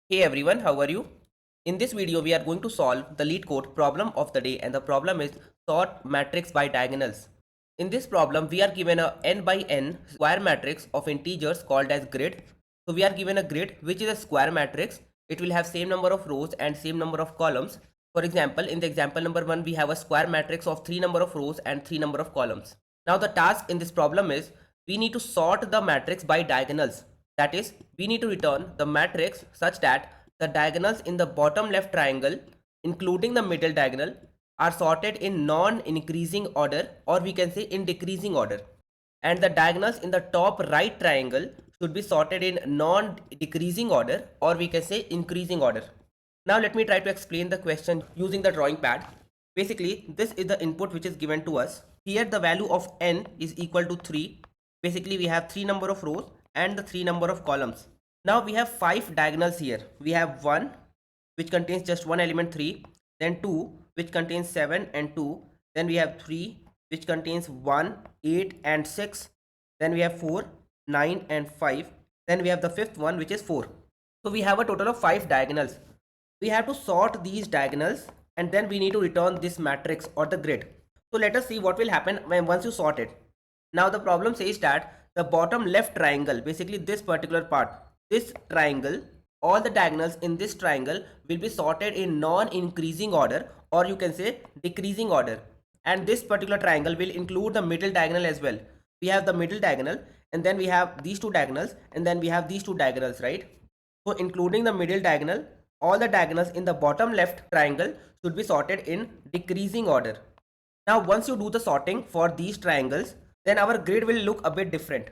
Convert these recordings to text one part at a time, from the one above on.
Hey everyone, how are you? In this video, we are going to solve the Leetcode problem of the day, and the problem is sort matrix by diagonals. In this problem, we are given a n by n square matrix of integers called as grid. So we are given a grid which is a square matrix. It will have same number of rows and same number of columns. For example, in the example number 1, we have a square matrix of 3 number of rows and 3 number of columns. Now the task in this problem is we need to sort the matrix by diagonals. That is, we need to return the matrix such that the diagonals in the bottom left triangle, including the middle diagonal, are sorted in non-increasing order, or we can say in decreasing order. And the diagonals in the top right triangle should be sorted in non-decreasing order, or we can say increasing order. Now let me try to explain the question using the drawing pad. Basically, this is the input which is given to us. Here the value of n is equal to 3. Basically, we have 3 number of rows and the 3 number of columns. Now we have 5 diagonals here. We have 1 which contains just one element 3, then 2 which contains 7 and 2, then we have 3 which contains 1, 8 and 6, then we have 4, 9 and 5, then we have the fifth one which is 4. So we have a total of 5 diagonals. We have to sort these diagonals and then we need to return this matrix or the grid. So let us see what will happen when once you sort it. Now the problem says that the bottom left triangle, basically this particular part, this triangle, all the diagonals in this triangle will be sorted in non-increasing order, or you can say decreasing order. And this particular triangle will include the middle diagonal as well. We have the middle diagonal and then we have these two diagonals and then we have these two diagonals, right? So including the middle diagonal, all the diagonals in the bottom left triangle should be sorted in decreasing order. Now once you do the sorting for these triangles, then our grid will look a bit different.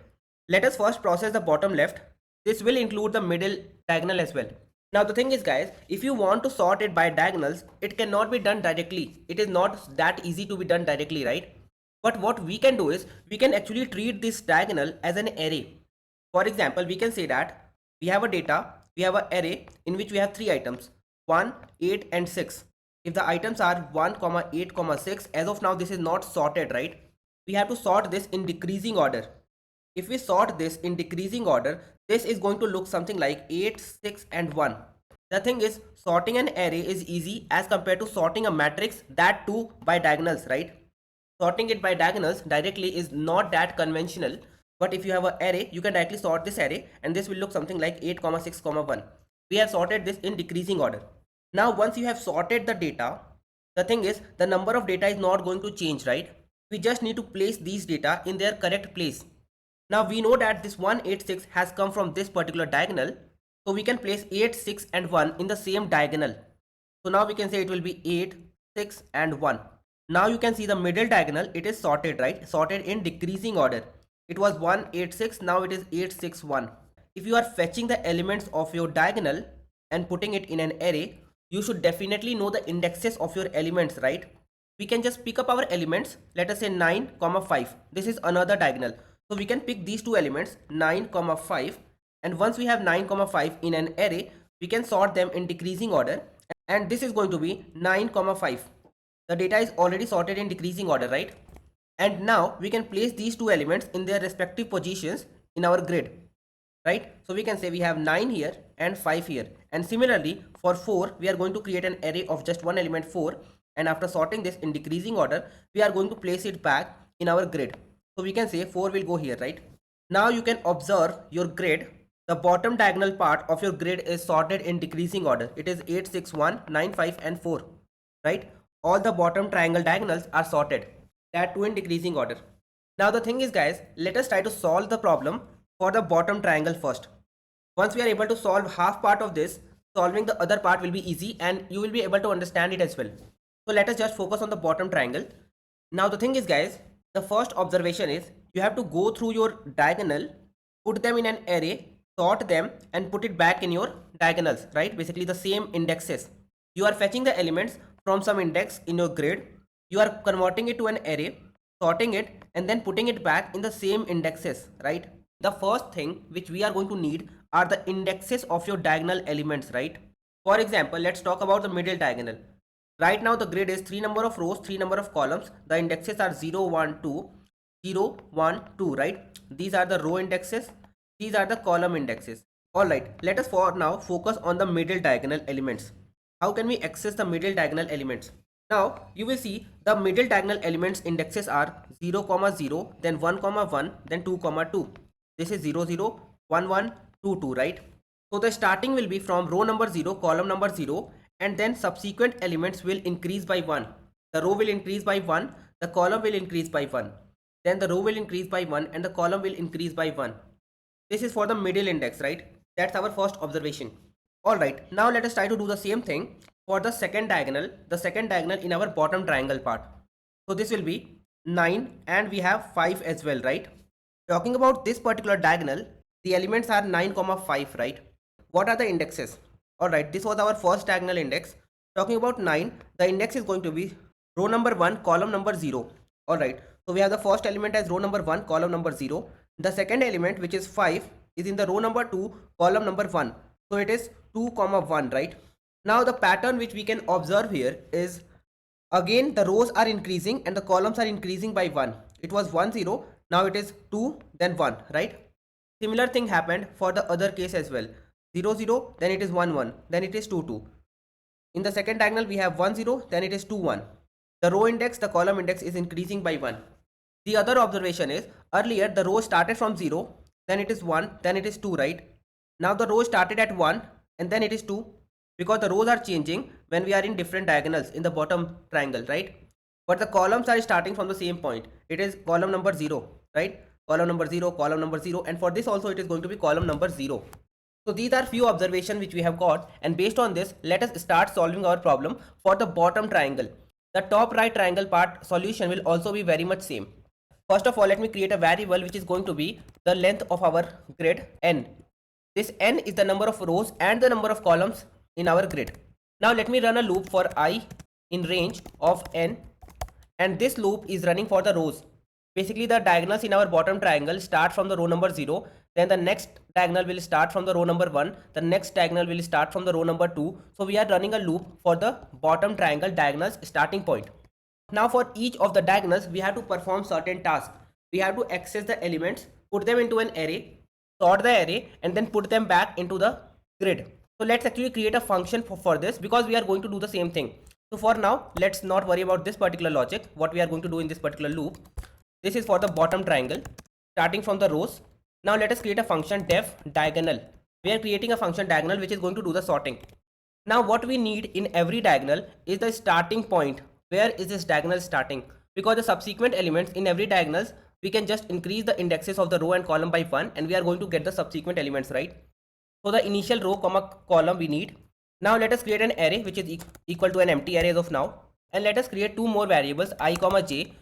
Let us first process the bottom left. This will include the middle diagonal as well. Now the thing is guys, if you want to sort it by diagonals, it cannot be done directly. It is not that easy to be done directly, right? But what we can do is, we can actually treat this diagonal as an array. For example, we can say that we have a data, we have an array in which we have 3 items, 1, 8 and 6. If the items are 1, 8, 6, as of now this is not sorted, right? We have to sort this in decreasing order. If we sort this in decreasing order, this is going to look something like 8, 6 and 1. The thing is, sorting an array is easy as compared to sorting a matrix, that too by diagonals, right? Sorting it by diagonals directly is not that conventional, but if you have an array, you can directly sort this array and this will look something like 8, 6, 1. We have sorted this in decreasing order. Now once you have sorted the data, the thing is, the number of data is not going to change, right? We just need to place these data in their correct place. Now we know that this 186 has come from this particular diagonal, so we can place 8, 6 and 1 in the same diagonal. So now we can say it will be 8, 6 and 1. Now you can see the middle diagonal, it is sorted, right? Sorted in decreasing order. It was 186, now it is 861. If you are fetching the elements of your diagonal and putting it in an array, you should definitely know the indexes of your elements, right? We can just pick up our elements, let us say 9, 5. This is another diagonal. So we can pick these two elements 9, 5, and once we have 9, 5 in an array, we can sort them in decreasing order, and this is going to be 9, 5. The data is already sorted in decreasing order, right? And now we can place these two elements in their respective positions in our grid, right? So we can say we have 9 here and 5 here, and similarly for 4 we are going to create an array of just one element 4, and after sorting this in decreasing order, we are going to place it back in our grid. So we can say 4 will go here, right? Now you can observe your grid. The bottom diagonal part of your grid is sorted in decreasing order. It is 8, 6, 1, 9, 5 and 4, right? All the bottom triangle diagonals are sorted, that too in decreasing order. Now the thing is guys, let us try to solve the problem for the bottom triangle first. Once we are able to solve half part of this, solving the other part will be easy and you will be able to understand it as well. So let us just focus on the bottom triangle. Now the thing is guys, the first observation is you have to go through your diagonal, put them in an array, sort them and put it back in your diagonals, right? Basically the same indexes. You are fetching the elements from some index in your grid. You are converting it to an array, sorting it and then putting it back in the same indexes, right? The first thing which we are going to need are the indexes of your diagonal elements, right? For example, let's talk about the middle diagonal. Right now the grid is 3 number of rows, 3 number of columns. The indexes are 0, 1, 2, 0, 1, 2, right? These are the row indexes. These are the column indexes. Alright, let us for now focus on the middle diagonal elements. How can we access the middle diagonal elements? Now you will see the middle diagonal elements indexes are 0, 0, then 1, 1, then 2, 2. This is 0, 0, 1, 1, 2, 2, right? So the starting will be from row number 0, column number 0, and then subsequent elements will increase by 1. The row will increase by 1, the column will increase by 1. Then the row will increase by 1 and the column will increase by 1. This is for the middle index, right? That's our first observation. Alright, now let us try to do the same thing for the second diagonal in our bottom triangle part. So this will be 9 and we have 5 as well, right? Talking about this particular diagonal, the elements are 9, 5, right? What are the indexes? Alright, this was our first diagonal index. Talking about 9, the index is going to be row number 1, column number 0. Alright, so we have the first element as row number 1, column number 0. The second element, which is 5, is in the row number 2, column number 1. So it is 2, 1, right? Now the pattern which we can observe here is, again the rows are increasing and the columns are increasing by 1. It was 1, 0, now it is 2, then 1, right? Similar thing happened for the other case as well. 0, 0, then it is 1, 1, then it is 2, 2. In the second diagonal we have 1, 0, then it is 2, 1. The row index, the column index is increasing by 1. The other observation is, earlier the row started from 0, then it is 1, then it is 2, right? Now the row started at 1 and then it is 2, because the rows are changing when we are in different diagonals in the bottom triangle, right? But the columns are starting from the same point. It is column number 0, right? Column number 0, column number 0, and for this also it is going to be column number 0. So these are few observations which we have got, and based on this, let us start solving our problem for the bottom triangle. The top right triangle part solution will also be very much same. First of all, let me create a variable which is going to be the length of our grid n. This n is the number of rows and the number of columns in our grid. Now let me run a loop for I in range of n, and this loop is running for the rows. Basically the diagonals in our bottom triangle start from the row number 0, then the next diagonal will start from the row number 1, the next diagonal will start from the row number 2. So we are running a loop for the bottom triangle diagonals starting point. Now for each of the diagonals we have to perform certain tasks. We have to access the elements, put them into an array, sort the array, and then put them back into the grid. So let's actually create a function for this, because we are going to do the same thing. So for now, let's not worry about this particular logic, what we are going to do in this particular loop. This is for the bottom triangle starting from the rows. Now let us create a function def diagonal. We are creating a function diagonal which is going to do the sorting. Now what we need in every diagonal is the starting point. Where is this diagonal starting? Because the subsequent elements in every diagonals, we can just increase the indexes of the row and column by 1, and we are going to get the subsequent elements, right? So the initial row comma column we need. Now let us create an array which is equal to an empty array as of now, and let us create two more variables I comma j,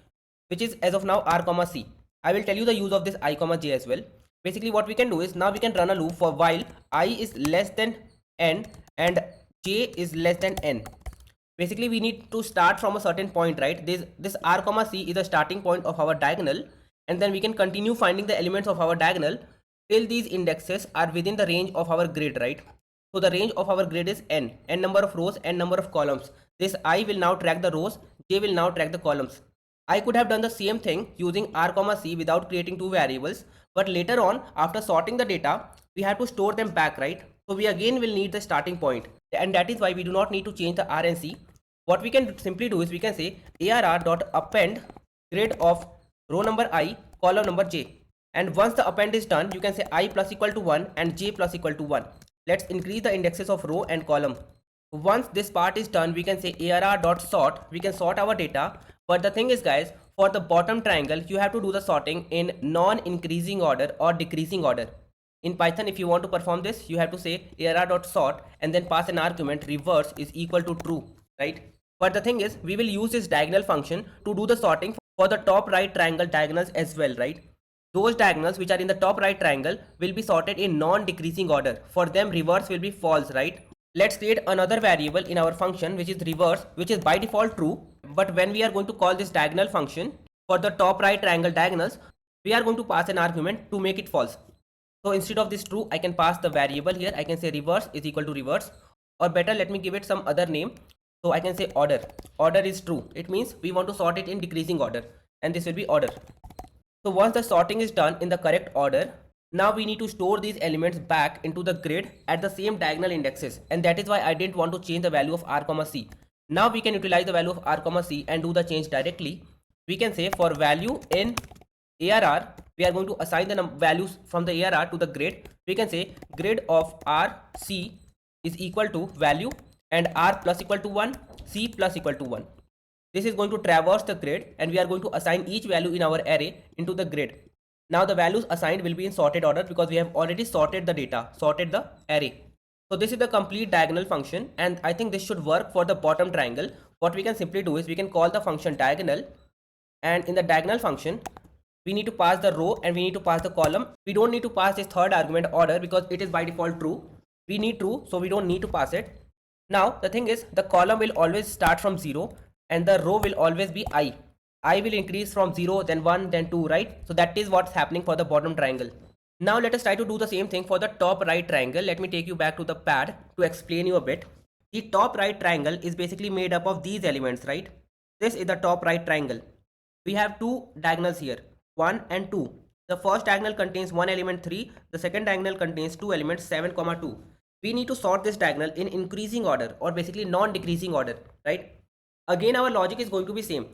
which is as of now r comma c. I will tell you the use of this I comma j as well. Basically what we can do is, now we can run a loop for while I is less than n and j is less than n. Basically we need to start from a certain point, right? This r comma c is the starting point of our diagonal, and then we can continue finding the elements of our diagonal till these indexes are within the range of our grid, right? So the range of our grid is n number of rows, n number of columns. This I will now track the rows, j will now track the columns. I could have done the same thing using r comma c without creating two variables, but later on after sorting the data we have to store them back, right? So we again will need the starting point, and that is why we do not need to change the r and c. What we can simply do is we can say arr.append grid of row number I, column number j, and once the append is done you can say I plus equal to 1 and j plus equal to 1. Let's increase the indexes of row and column. Once this part is done, we can say arr.sort. We can sort our data, but the thing is guys, for the bottom triangle you have to do the sorting in non-increasing order or decreasing order. In Python, if you want to perform this, you have to say arr.sort and then pass an argument reverse is equal to true, right? But the thing is, we will use this diagonal function to do the sorting for the top right triangle diagonals as well, right? Those diagonals which are in the top right triangle will be sorted in non-decreasing order. For them reverse will be false, right? Let's create another variable in our function which is reverse, which is by default true, but when we are going to call this diagonal function for the top right triangle diagonals, we are going to pass an argument to make it false. So instead of this true, I can pass the variable here. I can say reverse is equal to reverse, or better, let me give it some other name. So I can say order. Order is true. It means we want to sort it in decreasing order, and this will be order. So once the sorting is done in the correct order, Now we need to store these elements back into the grid at the same diagonal indexes, and that is why I didn't want to change the value of r comma c. Now we can utilize the value of r comma c and do the change directly. We can say for value in ARR, we are going to assign the values from the ARR to the grid. We can say grid of RC is equal to value and R plus equal to 1, C plus equal to 1. This is going to traverse the grid and we are going to assign each value in our array into the grid. Now the values assigned will be in sorted order because we have already sorted the data, sorted the array. So this is the complete diagonal function, and I think this should work for the bottom triangle. What we can simply do is we can call the function diagonal, and in the diagonal function we need to pass the row and we need to pass the column. We don't need to pass this third argument order because it is by default true. We need true, so we don't need to pass it. Now the thing is, the column will always start from 0 and the row will always be I. I will increase from 0, then 1, then 2, right? So that is what's happening for the bottom triangle. Now let us try to do the same thing for the top right triangle. Let me take you back to the pad to explain you a bit. The top right triangle is basically made up of these elements, right? This is the top right triangle. We have two diagonals here, 1 and 2. The first diagonal contains one element 3, the second diagonal contains two elements 7, 2. We need to sort this diagonal in increasing order or basically non-decreasing order, right? Again, our logic is going to be same.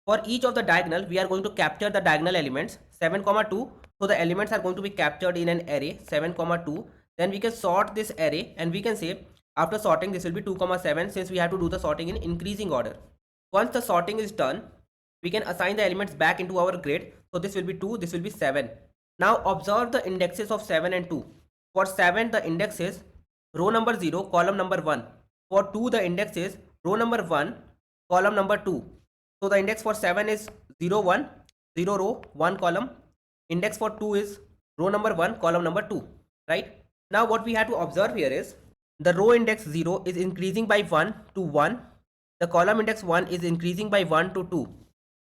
For each of the diagonal, we are going to capture the diagonal elements 7, 2. So the elements are going to be captured in an array 7, 2. Then we can sort this array and we can say after sorting this will be 2, 7, since we have to do the sorting in increasing order. Once the sorting is done, we can assign the elements back into our grid. So this will be 2, this will be 7. Now observe the indexes of 7 and 2. For 7, the index is row number 0, column number 1. For 2, the index is row number 1, column number 2. So the index for 7 is 0, 1, 0 row, 1 column. Index for 2 is row number 1, column number 2, right? Now what we have to observe here is the row index 0 is increasing by 1 to 1. The column index 1 is increasing by 1 to 2.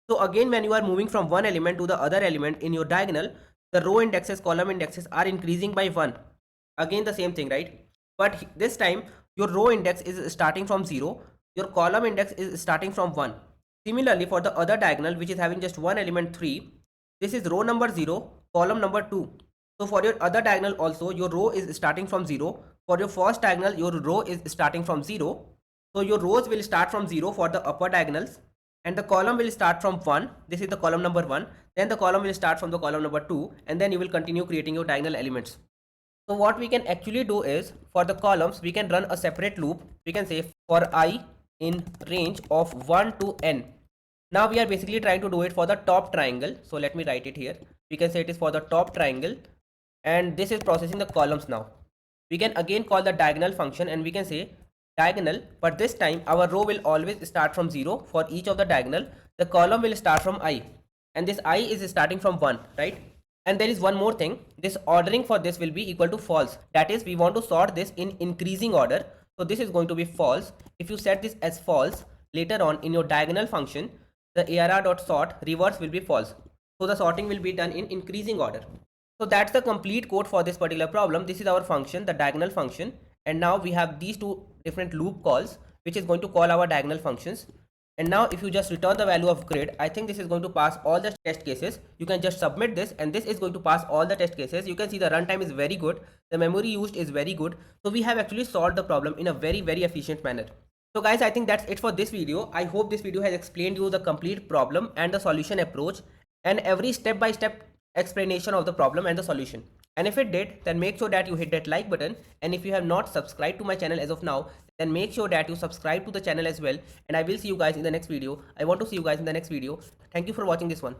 So again, when you are moving from one element to the other element in your diagonal, the row indexes, column indexes are increasing by 1. Again the same thing, right? But this time your row index is starting from 0, your column index is starting from 1. Similarly, for the other diagonal, which is having just one element 3, this is row number 0, column number 2. So for your other diagonal also, your row is starting from 0. For your first diagonal, your row is starting from 0. So your rows will start from 0 for the upper diagonals, and the column will start from 1. This is the column number 1. Then the column will start from the column number 2, and then you will continue creating your diagonal elements. So what we can actually do is, for the columns, we can run a separate loop. We can say for I in range of 1 to n. Now we are basically trying to do it for the top triangle. So let me write it here. We can say it is for the top triangle, and this is processing the columns now. We can again call the diagonal function and we can say diagonal, but this time our row will always start from 0 for each of the diagonal. The column will start from I, and this I is starting from 1, right? And there is one more thing, this ordering for this will be equal to false. That is, we want to sort this in increasing order. So this is going to be false. If you set this as false, later on in your diagonal function, the arr.sort reverse will be false. So the sorting will be done in increasing order. So that's the complete code for this particular problem. This is our function, the diagonal function. And now we have these two different loop calls, which is going to call our diagonal functions. And now if you just return the value of grid, I think this is going to pass all the test cases. You can just submit this and this is going to pass all the test cases. You can see the runtime is very good. The memory used is very good. So we have actually solved the problem in a very efficient manner. So guys, I think that's it for this video. I hope this video has explained you the complete problem and the solution approach and every step-by-step explanation of the problem and the solution. And if it did, then make sure that you hit that like button. And if you have not subscribed to my channel as of now, then make sure that you subscribe to the channel as well. And I will see you guys in the next video. I want to see you guys in the next video. Thank you for watching this one.